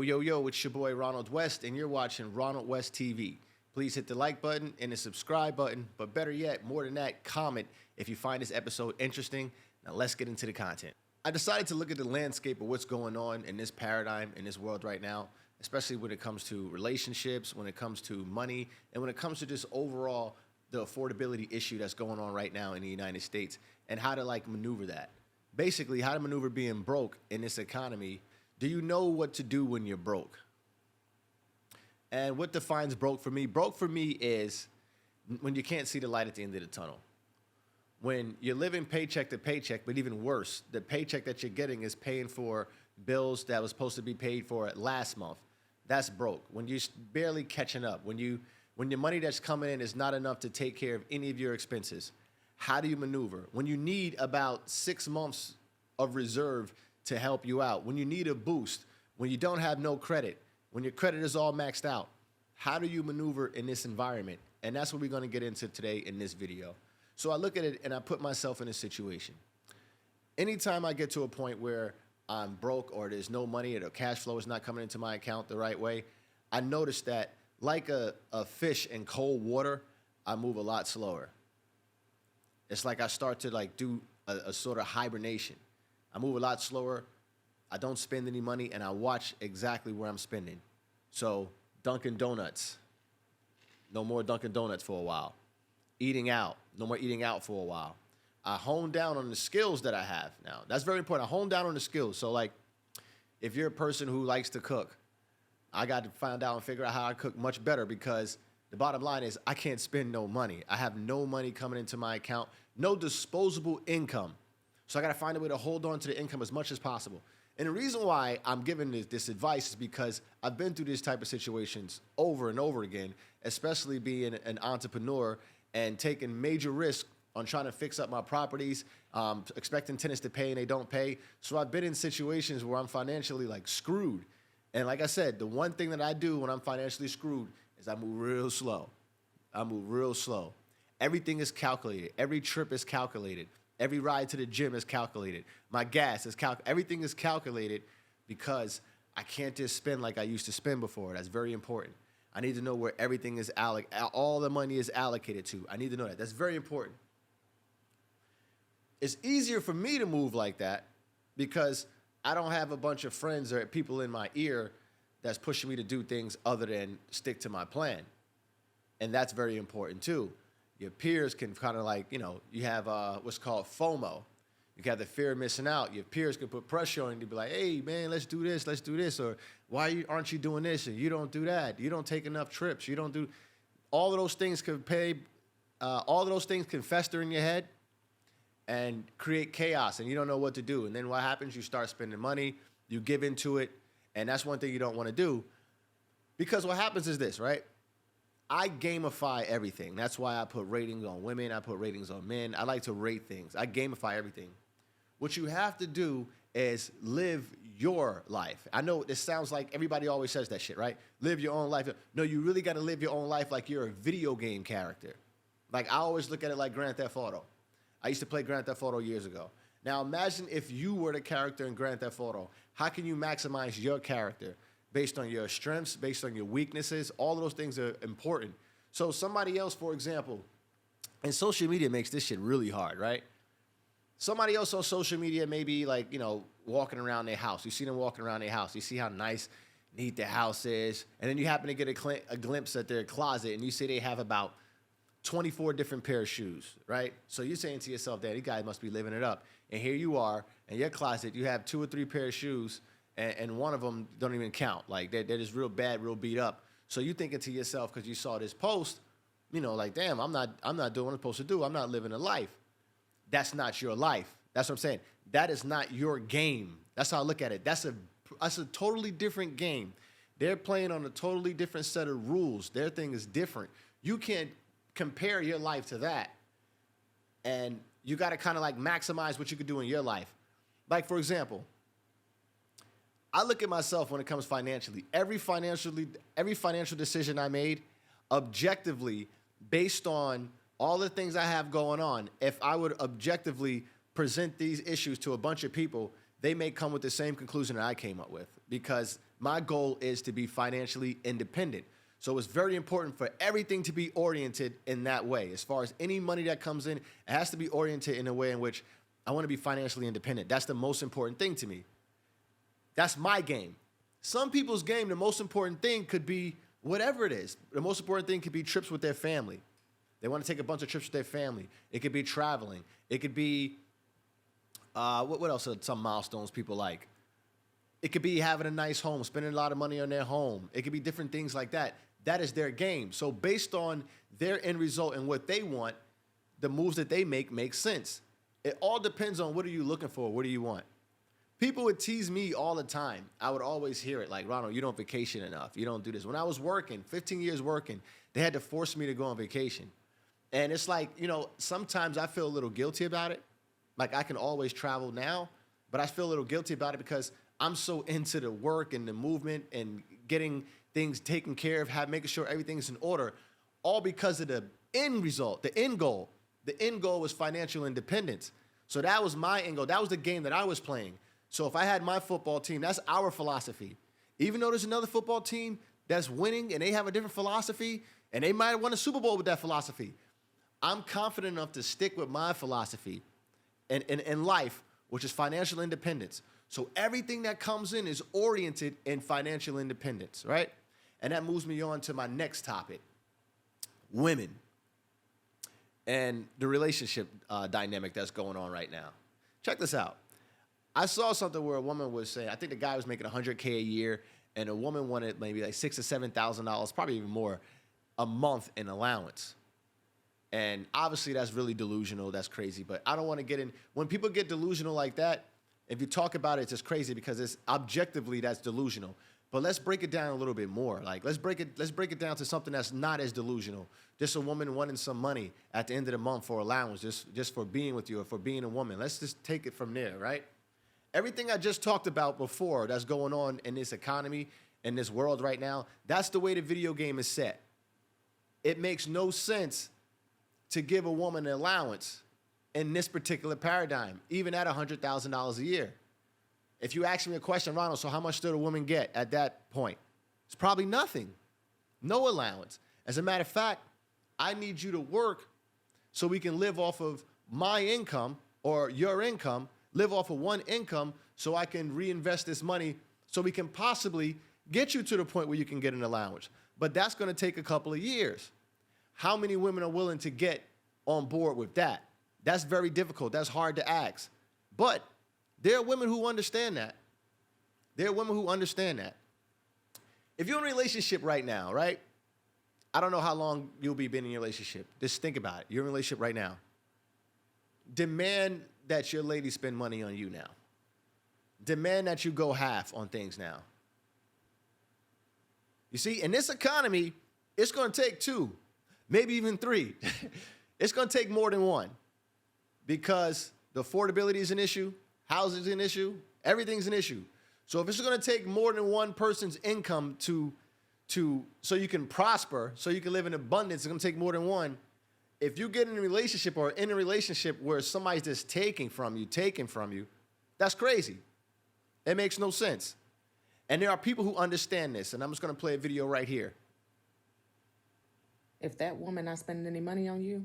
Yo, it's your boy Ronald West, and you're watching Ronald West TV. Please hit the like button and the subscribe button, but better yet, more than that, comment if you find this episode interesting. Now, let's get into the content. I decided to look at the landscape of what's going on in this paradigm, in this world right now, especially when it comes to relationships, when it comes to money, and when it comes to just overall the affordability issue that's going on right now in the United States, and how to maneuver that. Basically, how to maneuver being broke in this economy. Do you know what to do when you're broke? And what defines broke for me? Broke for me is when you can't see the light at the end of the tunnel. When you're living paycheck to paycheck, but even worse, the paycheck that you're getting is paying for bills that was supposed to be paid for last month. That's broke. When you're barely catching up, when your money that's coming in is not enough to take care of any of your expenses. How do you maneuver? When you need about 6 months of reserve to help you out, when you need a boost, when you don't have no credit, when your credit is all maxed out, how do you maneuver in this environment? And that's what we're going to get into today in this video. So I look at it and I put myself in a situation. Anytime I get to a point where I'm broke or there's no money or the cash flow is not coming into my account the right way, I notice that like a fish in cold water, I move a lot slower. It's like I start to do a sort of hibernation. I move a lot slower. I don't spend any money, and I watch exactly where I'm spending. So Dunkin' Donuts, no more Dunkin' Donuts for a while. Eating out, no more eating out for a while. I hone down on the skills that I have now. That's very important. I hone down on the skills. So if you're a person who likes to cook, I got to find out and figure out how I cook much better, because the bottom line is I can't spend no money. I have no money coming into my account, no disposable income. So I got to find a way to hold on to the income as much as possible. And the reason why I'm giving this advice is because I've been through these type of situations over and over again, especially being an entrepreneur and taking major risks on trying to fix up my properties, expecting tenants to pay and they don't pay. So I've been in situations where I'm financially screwed. And like I said, the one thing that I do when I'm financially screwed is I move real slow. I move real slow. Everything is calculated. Every trip is calculated. Every ride to the gym is calculated. My gas is calculated. Everything is calculated because I can't just spend like I used to spend before. That's very important. I need to know where everything is all the money is allocated to. I need to know that. That's very important. It's easier for me to move like that because I don't have a bunch of friends or people in my ear that's pushing me to do things other than stick to my plan. And that's very important too. Your peers can kind of you have what's called FOMO. You have the fear of missing out. Your peers can put pressure on you to be like, hey, man, let's do this. Or why aren't you doing this? And you don't do that. You don't take enough trips. You don't do. All of those things all of those things can fester in your head and create chaos, and you don't know what to do. And then what happens? You start spending money. You give into it. And that's one thing you don't want to do, because what happens is this, right? I gamify everything. That's why I put ratings on women. I put ratings on men. I like to rate things. I gamify everything. What you have to do is live your life. I know this sounds like everybody always says that shit, right? Live your own life. No, you really got to live your own life like you're a video game character. I always look at it like Grand Theft Auto. I used to play Grand Theft Auto years ago. Now imagine if you were the character in Grand Theft Auto. How can you maximize your character? Based on your strengths, based on your weaknesses, all of those things are important. So somebody else, for example, and social media makes this shit really hard, right? Somebody else on social media may be walking around their house. You see them walking around their house. You see how nice, neat their house is. And then you happen to get a glimpse at their closet, and you see they have about 24 different pair of shoes, right? So you're saying to yourself, "Damn, these guys must be living it up." And here you are, in your closet, you have 2 or 3 pair of shoes, and one of them don't even count. They're just real bad, real beat up. So you thinking to yourself, because you saw this post, damn, I'm not doing what I'm supposed to do. I'm not living a life. That's not your life. That's what I'm saying. That is not your game. That's how I look at it. That's a totally different game. They're playing on a totally different set of rules. Their thing is different. You can't compare your life to that. And you got to kind of maximize what you could do in your life. For example, I look at myself when it comes financially. Every financial decision I made, objectively, based on all the things I have going on, if I would objectively present these issues to a bunch of people, they may come with the same conclusion that I came up with because my goal is to be financially independent. So it's very important for everything to be oriented in that way. As far as any money that comes in, it has to be oriented in a way in which I want to be financially independent. That's the most important thing to me. That's my game. Some people's game, the most important thing could be whatever it is. The most important thing could be trips with their family. They want to take a bunch of trips with their family. It could be traveling. It could be, what else are some milestones people like? It could be having a nice home, spending a lot of money on their home. It could be different things like that. That is their game. So based on their end result and what they want, the moves that they make sense. It all depends on what are you looking for? What do you want? People would tease me all the time. I would always hear it like, Ronald, you don't vacation enough. You don't do this. When I was working, 15 years working, they had to force me to go on vacation. And it's like, sometimes I feel a little guilty about it. Like I can always travel now, but I feel a little guilty about it because I'm so into the work and the movement and getting things taken care of, making sure everything's in order, all because of the end result, the end goal. The end goal was financial independence. So that was my end goal. That was the game that I was playing. So if I had my football team, that's our philosophy. Even though there's another football team that's winning and they have a different philosophy and they might have won a Super Bowl with that philosophy, I'm confident enough to stick with my philosophy in life, which is financial independence. So everything that comes in is oriented in financial independence, right? And that moves me on to my next topic, women and the relationship dynamic that's going on right now. Check this out. I saw something where a woman was saying, I think the guy was making $100K a year, and a woman wanted maybe like $6,000 or $7,000, probably even more, a month in allowance. And obviously that's really delusional. That's crazy. But I don't want to get in. When people get delusional like that, if you talk about it, it's just crazy because it's objectively that's delusional. But let's break it down a little bit more. Like let's break it down to something that's not as delusional. Just a woman wanting some money at the end of the month for allowance, just for being with you or for being a woman. Let's just take it from there, right? Everything I just talked about before that's going on in this economy, in this world right now, that's the way the video game is set. It makes no sense to give a woman an allowance in this particular paradigm, even at $100,000 a year. If you ask me a question, Ronald, so how much did a woman get at that point? It's probably nothing. No allowance. As a matter of fact, I need you to work so we can live off of my income or your income, live off of one income so I can reinvest this money so we can possibly get you to the point where you can get an allowance. But that's going to take a couple of years. How many women are willing to get on board with that? That's very difficult. That's hard to ask. But there are women who understand that. There are women who understand that. If you're in a relationship right now, right? I don't know how long you'll be in a relationship. Just think about it. You're in a relationship right now. Demand that your lady spend money on you now. Demand that you go half on things now. You see, in this economy, it's going to take two, maybe even three. It's going to take more than one because the affordability is an issue, housing is an issue, everything's an issue. So if it's going to take more than one person's income so you can prosper, so you can live in abundance, it's going to take more than one. If you get in a relationship or in a relationship where somebody's just taking from you, that's crazy. It makes no sense. And there are people who understand this, and I'm just going to play a video right here. If that woman not spending any money on you,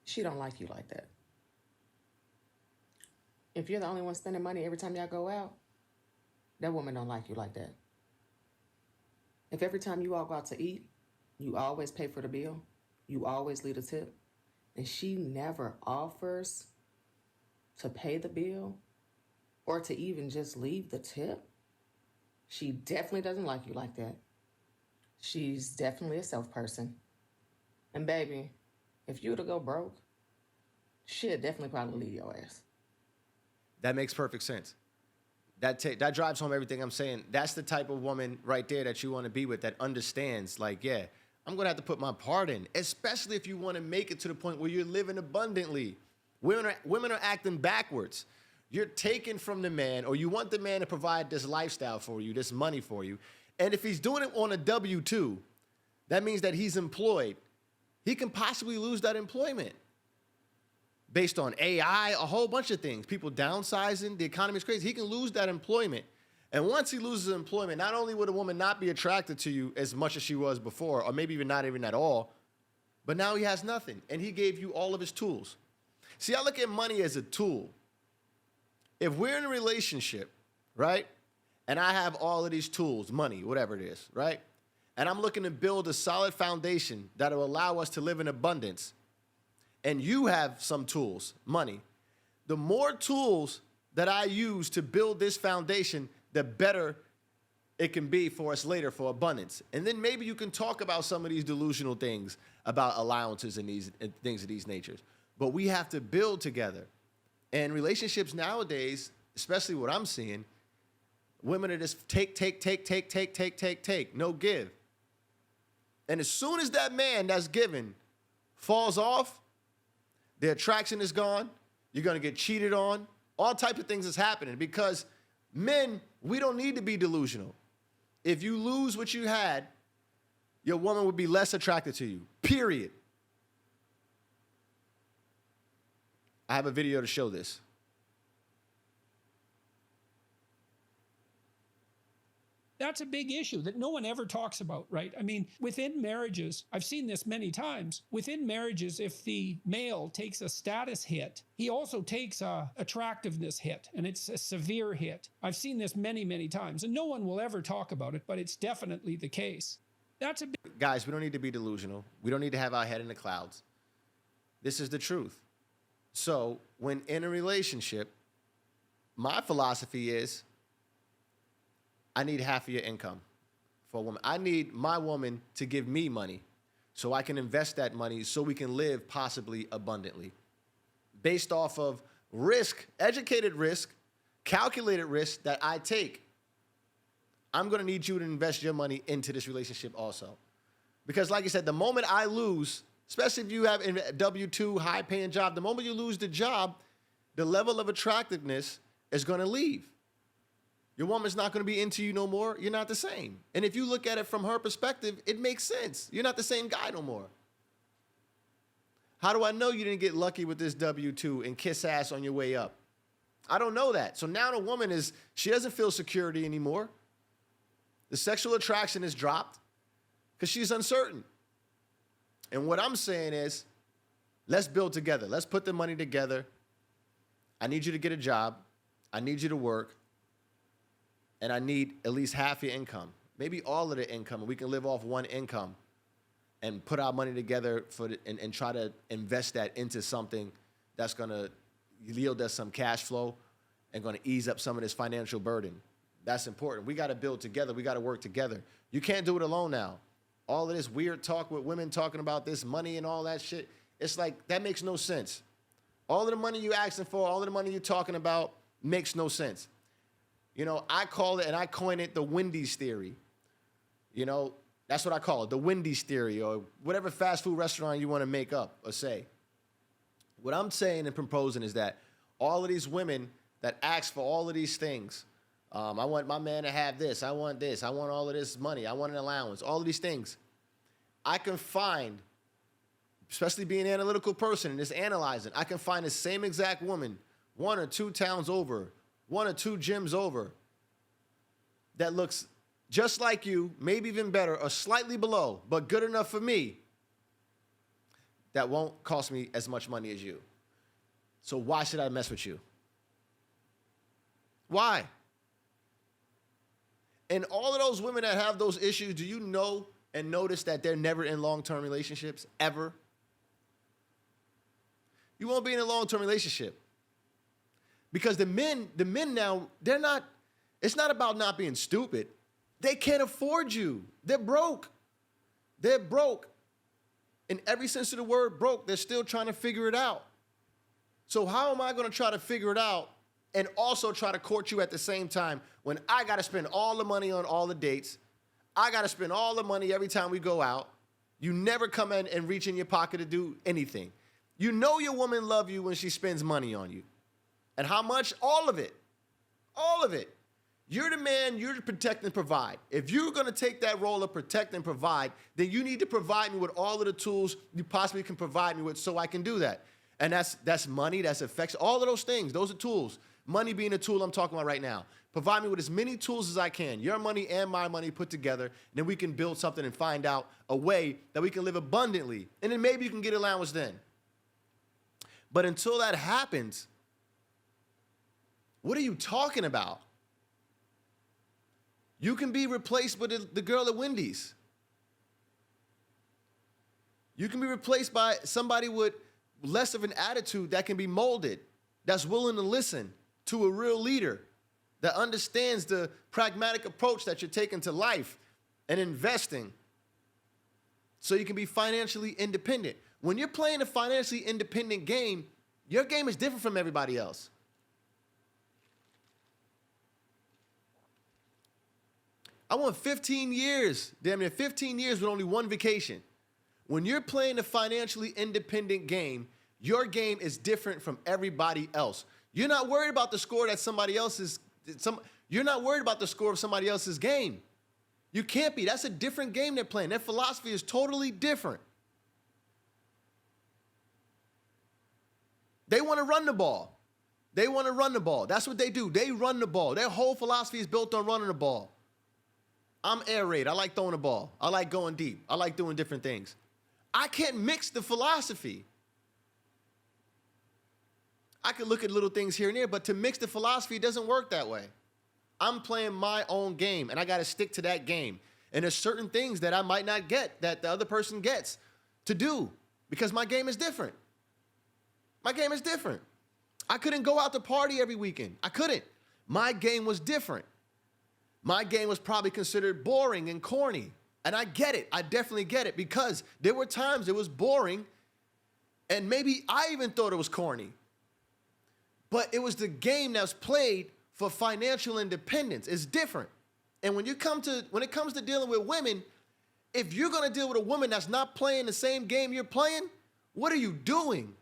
she don't like you like that. If you're the only one spending money every time y'all go out, that woman don't like you like that. If every time you all go out to eat, you always pay for the bill, you always leave a tip, and she never offers to pay the bill or to even just leave the tip, she definitely doesn't like you like that. She's definitely a self person. And baby, if you were to go broke, she'd definitely probably leave your ass. That makes perfect sense. That drives home everything I'm saying. That's the type of woman right there that you want to be with, that understands, like, yeah, I'm going to have to put my part in, especially if you want to make it to the point where you're living abundantly. Women are acting backwards. You're taking from the man, or you want the man to provide this lifestyle for you, this money for you. And if he's doing it on a W-2, that means that he's employed. He can possibly lose that employment. based on AI, a whole bunch of things. People downsizing, the economy is crazy. He can lose that employment. And once he loses employment, not only would a woman not be attracted to you as much as she was before, or maybe even not even at all, but now he has nothing. And he gave you all of his tools. See, I look at money as a tool. If we're in a relationship, right, and I have all of these tools, money, whatever it is, right, and I'm looking to build a solid foundation that will allow us to live in abundance, and you have some tools, money, the more tools that I use to build this foundation, the better it can be for us later for abundance. And then maybe you can talk about some of these delusional things about allowances and these and things of these natures. But we have to build together. And relationships nowadays, especially what I'm seeing, women are just take, no give. And as soon as that man that's given falls off, the attraction is gone, you're gonna get cheated on, all types of things is happening because men, we don't need to be delusional. If you lose what you had, your woman would be less attracted to you, period. I have a video to show this. That's a big issue that no one ever talks about, right? I mean, within marriages, I've seen this many times. Within marriages, if the male takes a status hit, he also takes a attractiveness hit, and it's a severe hit. I've seen this many, many times, and no one will ever talk about it, but it's definitely the case. That's a big... Guys, we don't need to be delusional. We don't need to have our head in the clouds. This is the truth. So when in a relationship, my philosophy is I need half of your income for a woman. I need my woman to give me money so I can invest that money so we can live possibly abundantly. Based off of risk, educated risk, calculated risk that I take. I'm gonna need you to invest your money into this relationship also. Because like I said, the moment I lose, especially if you have a W-2 high-paying job, the moment you lose the job, the level of attractiveness is gonna leave. Your woman's not going to be into you no more. You're not the same. And if you look at it from her perspective, it makes sense. You're not the same guy no more. How do I know you didn't get lucky with this W-2 and kiss ass on your way up? I don't know that. So now the woman she doesn't feel security anymore. The sexual attraction is dropped because she's uncertain. And what I'm saying is, let's build together. Let's put the money together. I need you to get a job. I need you to work. And I need at least half your income, maybe all of the income, and we can live off one income and put our money together and try to invest that into something that's going to yield us some cash flow and going to ease up some of this financial burden. That's important. We got to build together. We got to work together. You can't do it alone now. All of this weird talk with women talking about this money and all that shit, it's like that makes no sense. All of the money you asking for, all of the money you're talking about makes no sense. You know, I call it, and I coined it, the Wendy's theory. You know, that's what I call it, the Wendy's theory, or whatever fast food restaurant you want to make up or say. What I'm saying and proposing is that all of these women that ask for all of these things, I want my man to have this, I want all of this money, I want an allowance, all of these things. I can find, especially being an analytical person and just analyzing, I can find the same exact woman 1 or 2 towns over, 1 or 2 gyms over, that looks just like you, maybe even better, or slightly below, but good enough for me, that won't cost me as much money as you. So why should I mess with you? Why? And all of those women that have those issues, do you know and notice that they're never in long-term relationships, ever? You won't be in a long-term relationship. Because the men now, it's not about not being stupid. They can't afford you. They're broke. They're broke. In every sense of the word broke, they're still trying to figure it out. So how am I going to try to figure it out and also try to court you at the same time when I got to spend all the money on all the dates? I got to spend all the money every time we go out. You never come in and reach in your pocket to do anything. You know your woman loves you when she spends money on you. And how much? All of it. All of it. You're the man, you're to protect and provide. If you're going to take that role of protect and provide, then you need to provide me with all of the tools you possibly can provide me with so I can do that. And that's money, that's affects, all of those things. Those are tools. Money being a tool I'm talking about right now. Provide me with as many tools as I can, your money and my money put together, and then we can build something and find out a way that we can live abundantly. And then maybe you can get allowance then. But until that happens, what are you talking about? You can be replaced by the girl at Wendy's. You can be replaced by somebody with less of an attitude that can be molded, that's willing to listen to a real leader, that understands the pragmatic approach that you're taking to life and investing so you can be financially independent. When you're playing a financially independent game, your game is different from everybody else. I went 15 years, damn near 15 years with only one vacation. When you're playing a financially independent game, your game is different from everybody else. You're not worried about the score that somebody else's, you're not worried about the score of somebody else's game. You can't be. That's a different game they're playing. Their philosophy is totally different. They want to run the ball. They want to run the ball. That's what they do. They run the ball. Their whole philosophy is built on running the ball. I'm air raid. I like throwing the ball. I like going deep. I like doing different things. I can't mix the philosophy. I could look at little things here and there, but to mix the philosophy, it doesn't work that way. I'm playing my own game, and I got to stick to that game. And there's certain things that I might not get that the other person gets to do because my game is different. My game is different. I couldn't go out to party every weekend. I couldn't. My game was different. My game was probably considered boring and corny. And I get it. I definitely get it because there were times it was boring and maybe I even thought it was corny. But it was the game that was played for financial independence. It's different. And when it comes to dealing with women, if you're going to deal with a woman that's not playing the same game you're playing, what are you doing?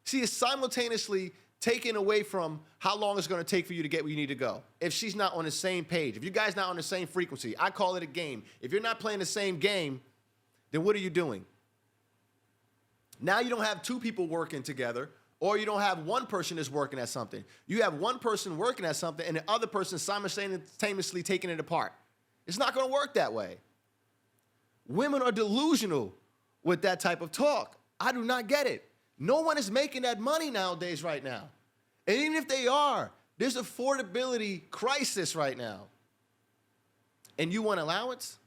See, it's simultaneously taken away from how long it's going to take for you to get where you need to go. If she's not on the same page, if you guys not on the same frequency, I call it a game. If you're not playing the same game, then what are you doing? Now you don't have two people working together, or you don't have one person that's working at something. You have one person working at something and the other person simultaneously taking it apart. It's not going to work that way. Women are delusional with that type of talk. I do not get it. No one is making that money nowadays right now. And even if they are, there's affordability crisis right now. And you want allowance?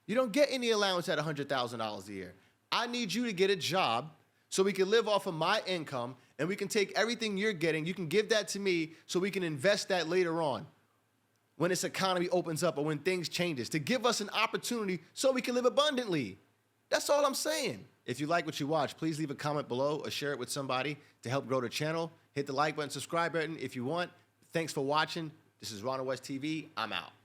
You don't get any allowance at $100,000 a year. I need you to get a job so we can live off of my income and we can take everything you're getting, you can give that to me so we can invest that later on when this economy opens up or when things changes, to give us an opportunity so we can live abundantly. That's all I'm saying. If you like what you watch, please leave a comment below or share it with somebody to help grow the channel. Hit the like button, subscribe button if you want. Thanks for watching. This is Ronald West TV. I'm out.